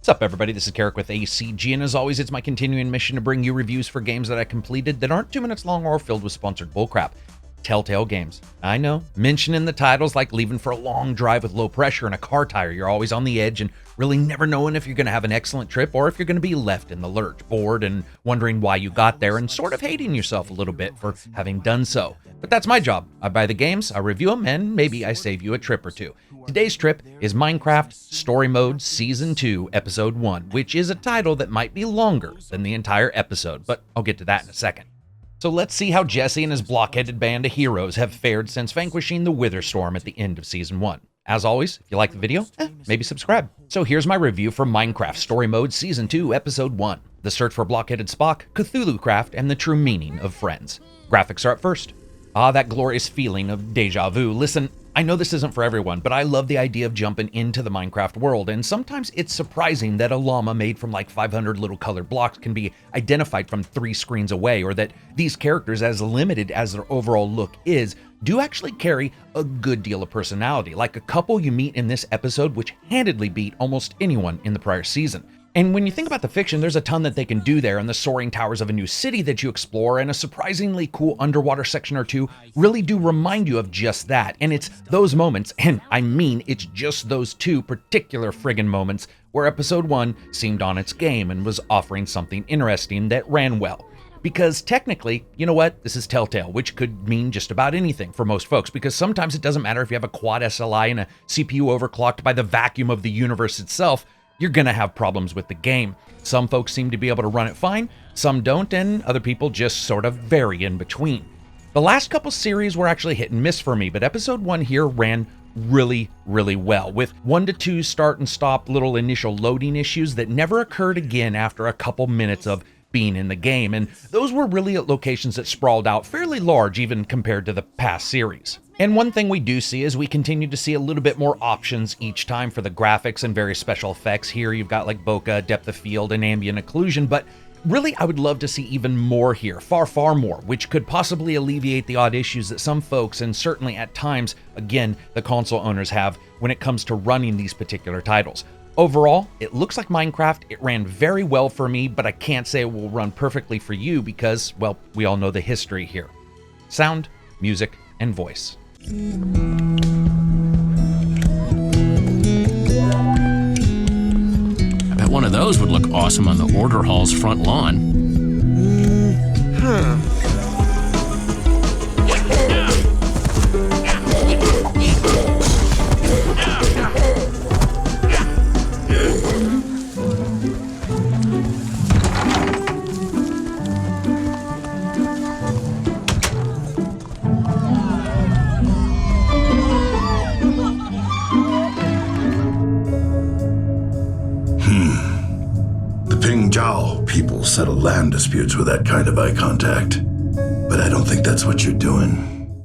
What's up, everybody? This is Karak with ACG, and as always, it's my continuing mission to bring you reviews for games that I completed that aren't 2 minutes long or filled with sponsored bullcrap. Telltale games. I know, mentioning the titles like leaving for a long drive with low pressure and a car tire. You're always on the edge and really never knowing if you're going to have an excellent trip or if you're going to be left in the lurch, bored and wondering why you got there and sort of hating yourself a little bit for having done so. But that's my job. I buy the games, I review them, and maybe I save you a trip or two. Today's trip is Minecraft Story Mode Season 2, Episode 1, which is a title that might be longer than the entire episode, but I'll get to that in a second. So let's see how Jesse and his block-headed band of heroes have fared since vanquishing the Wither Storm at the end of Season 1. As always, if you like the video, maybe subscribe. So here's my review for Minecraft Story Mode Season 2, Episode 1, The Search for Block-Headed Spock, Cthulhu Craft, and the True Meaning of Friends. Graphics are up first. Ah, that glorious feeling of deja vu. Listen, I know this isn't for everyone, but I love the idea of jumping into the Minecraft world, and sometimes it's surprising that a llama made from like 500 little colored blocks can be identified from 3 screens away, or that these characters, as limited as their overall look is, do actually carry a good deal of personality, like a couple you meet in this episode which handedly beat almost anyone in the prior season. And when you think about the fiction, there's a ton that they can do there, and the soaring towers of a new city that you explore and a surprisingly cool underwater section or two really do remind you of just that. And it's those moments, and I mean it's just those 2 particular friggin' moments, where episode 1 seemed on its game and was offering something interesting that ran well. Because technically, you know what, this is Telltale, which could mean just about anything for most folks, because sometimes it doesn't matter if you have a quad SLI and a CPU overclocked by the vacuum of the universe itself, you're gonna have problems with the game. Some folks seem to be able to run it fine, some don't, and other people just sort of vary in between. The last couple series were actually hit and miss for me, but episode 1 here ran really well, with 1 to 2 start and stop little initial loading issues that never occurred again after a couple minutes of being in the game, and those were really at locations that sprawled out fairly large even compared to the past series. And one thing we do see is we continue to see a little bit more options each time for the graphics and various special effects. Here you've got like bokeh, depth of field, and ambient occlusion, but really I would love to see even more here, far more, which could possibly alleviate the odd issues that some folks, and certainly at times, again, the console owners have when it comes to running these particular titles. Overall, it looks like Minecraft, it ran very well for me, but I can't say it will run perfectly for you because, well, we all know the history here. Sound, music, and voice. I bet one of those would look awesome on the order hall's front lawn. People settle land disputes with that kind of eye contact. But I don't think that's what you're doing.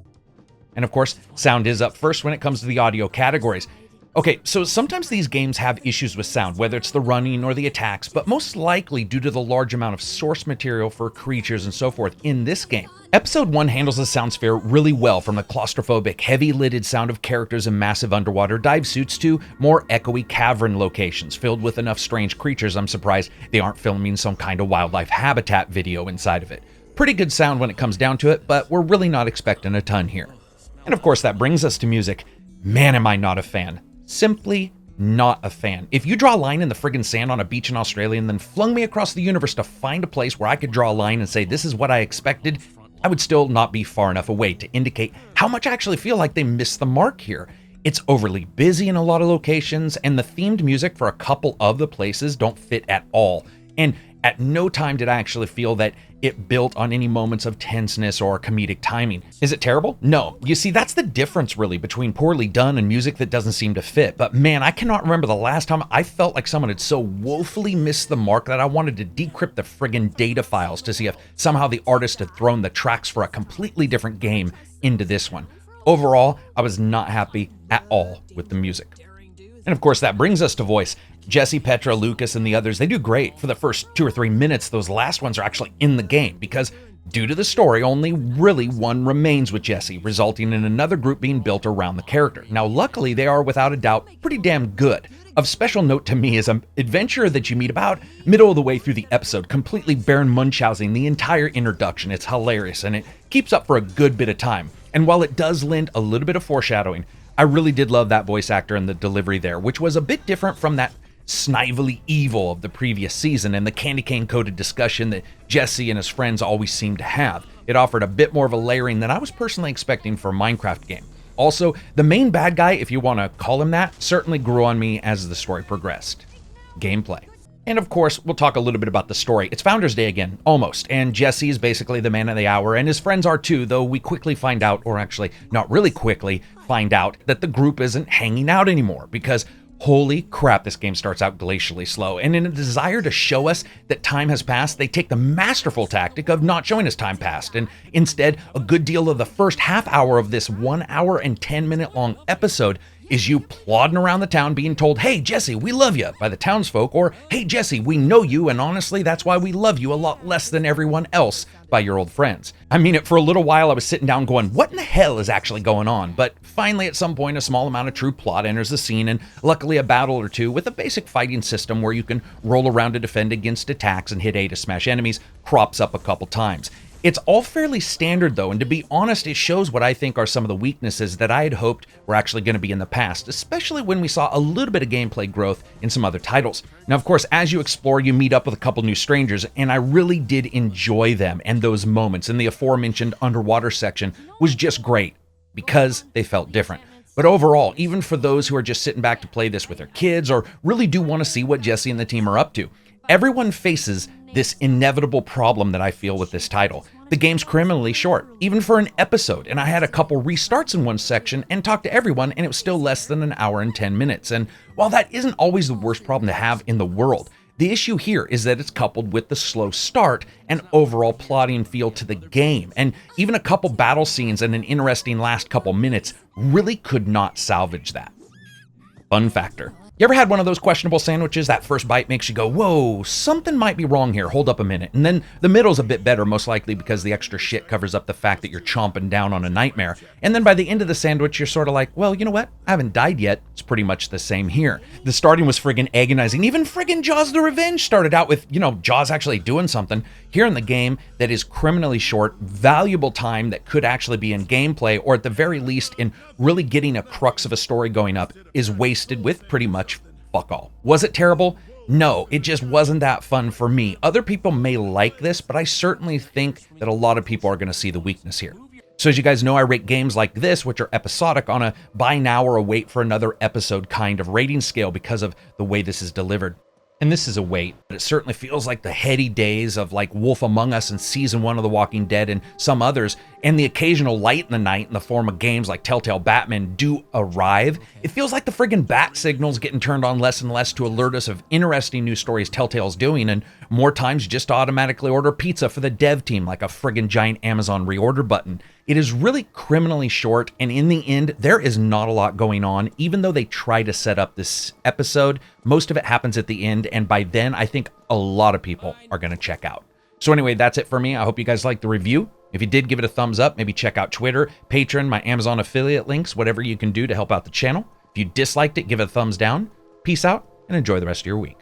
And of course, sound is up first when it comes to the audio categories. Okay, so sometimes these games have issues with sound, whether it's the running or the attacks, but most likely due to the large amount of source material for creatures and so forth in this game. Episode 1 handles the sound sphere really well, from the claustrophobic, heavy-lidded sound of characters in massive underwater dive suits to more echoey cavern locations filled with enough strange creatures I'm surprised they aren't filming some kind of wildlife habitat video inside of it. Pretty good sound when it comes down to it, but we're really not expecting a ton here. And of course that brings us to music. Man, am I not a fan. Simply not a fan. If you draw a line in the friggin' sand on a beach in Australia and then flung me across the universe to find a place where I could draw a line and say this is what I expected, I would still not be far enough away to indicate how much I actually feel like they missed the mark here. It's overly busy in a lot of locations, and the themed music for a couple of the places don't fit at all. And at no time did I actually feel that it built on any moments of tenseness or comedic timing. Is it terrible? No. You see, that's the difference really between poorly done and music that doesn't seem to fit. But man, I cannot remember the last time I felt like someone had so woefully missed the mark that I wanted to decrypt the friggin' data files to see if somehow the artist had thrown the tracks for a completely different game into this one. Overall, I was not happy at all with the music. And of course, that brings us to voice. Jesse, Petra, Lucas, and the others, they do great for the first 2 or 3 minutes. Those last ones are actually in the game because Due to the story, only really one remains with Jesse, resulting in another group being built around the character. Now, luckily, they are without a doubt pretty damn good. Of special note to me is an adventurer that you meet about middle of the way through the episode, completely Baron Munchausen the entire introduction. It's hilarious, and it keeps up for a good bit of time. And while it does lend a little bit of foreshadowing, I really did love that voice actor and the delivery there, which was a bit different from that snively evil of the previous season and the candy cane coated discussion that Jesse and his friends always seem to have. It offered a bit more of a layering than I was personally expecting for a Minecraft game. Also, the main bad guy, if you want to call him that, certainly grew on me as the story progressed. Gameplay. And of course, we'll talk a little bit about the story. It's Founders Day again, almost, and Jesse is basically the man of the hour, and his friends are too, though we quickly find out, or actually not really quickly, find out that the group isn't hanging out anymore, because holy crap, this game starts out glacially slow. And in a desire to show us that time has passed, they take the masterful tactic of not showing us time passed. And instead, a good deal of the first half hour of this 1 hour and 10-minute long episode is you plodding around the town being told, "Hey, Jesse, we love you," by the townsfolk, or "Hey, Jesse, we know you, and honestly, that's why we love you a lot less than everyone else," by your old friends. I mean, for a little while, I was sitting down going, what in the hell is actually going on? But finally, at some point, a small amount of true plot enters the scene, and luckily a battle or two with a basic fighting system where you can roll around to defend against attacks and hit A to smash enemies crops up a couple times. It's all fairly standard though, and to be honest, it shows what I think are some of the weaknesses that I had hoped were actually going to be in the past, especially when we saw a little bit of gameplay growth in some other titles. Now, of course, as you explore, you meet up with a couple new strangers, and I really did enjoy them, and those moments in the aforementioned underwater section was just great because they felt different. But overall, even for those who are just sitting back to play this with their kids or really do want to see what Jesse and the team are up to, everyone faces this inevitable problem that I feel with this title. The game's criminally short, even for an episode, and I had a couple restarts in one section and talked to everyone, and it was still less than an hour and 10 minutes. And while that isn't always the worst problem to have in the world, the issue here is that it's coupled with the slow start and overall plotting feel to the game. And even a couple battle scenes and an interesting last couple minutes really could not salvage that. Fun factor. You ever had one of those questionable sandwiches? That first bite makes you go, whoa, something might be wrong here, hold up a minute. And then the middle's a bit better, most likely because the extra shit covers up the fact that you're chomping down on a nightmare. And then by the end of the sandwich, you're sort of like, well, you know what? I haven't died yet. It's pretty much the same here. The starting was friggin' agonizing. Even friggin' Jaws the Revenge started out with, Jaws actually doing something. Here in the game that is criminally short, valuable time that could actually be in gameplay, or at the very least in really getting a crux of a story going up, is wasted with pretty much fuck all. Was it terrible? No, it just wasn't that fun for me. Other people may like this, but I certainly think that a lot of people are going to see the weakness here. So as you guys know, I rate games like this, which are episodic, on a buy now or a wait for another episode kind of rating scale because of the way this is delivered. And this is a wait, but it certainly feels like the heady days of like Wolf Among Us and Season 1 of The Walking Dead and some others, and the occasional light in the night in the form of games like Telltale Batman do arrive. It feels like the friggin' bat signal's getting turned on less and less to alert us of interesting new stories Telltale's doing, and more times just automatically order pizza for the dev team like a friggin' giant Amazon reorder button. It is really criminally short, and in the end, there is not a lot going on. Even though they try to set up this episode, most of it happens at the end, and by then, I think a lot of people are going to check out. So anyway, that's it for me. I hope you guys liked the review. If you did, give it a thumbs up. Maybe check out Twitter, Patreon, my Amazon affiliate links, whatever you can do to help out the channel. If you disliked it, give it a thumbs down. Peace out, and enjoy the rest of your week.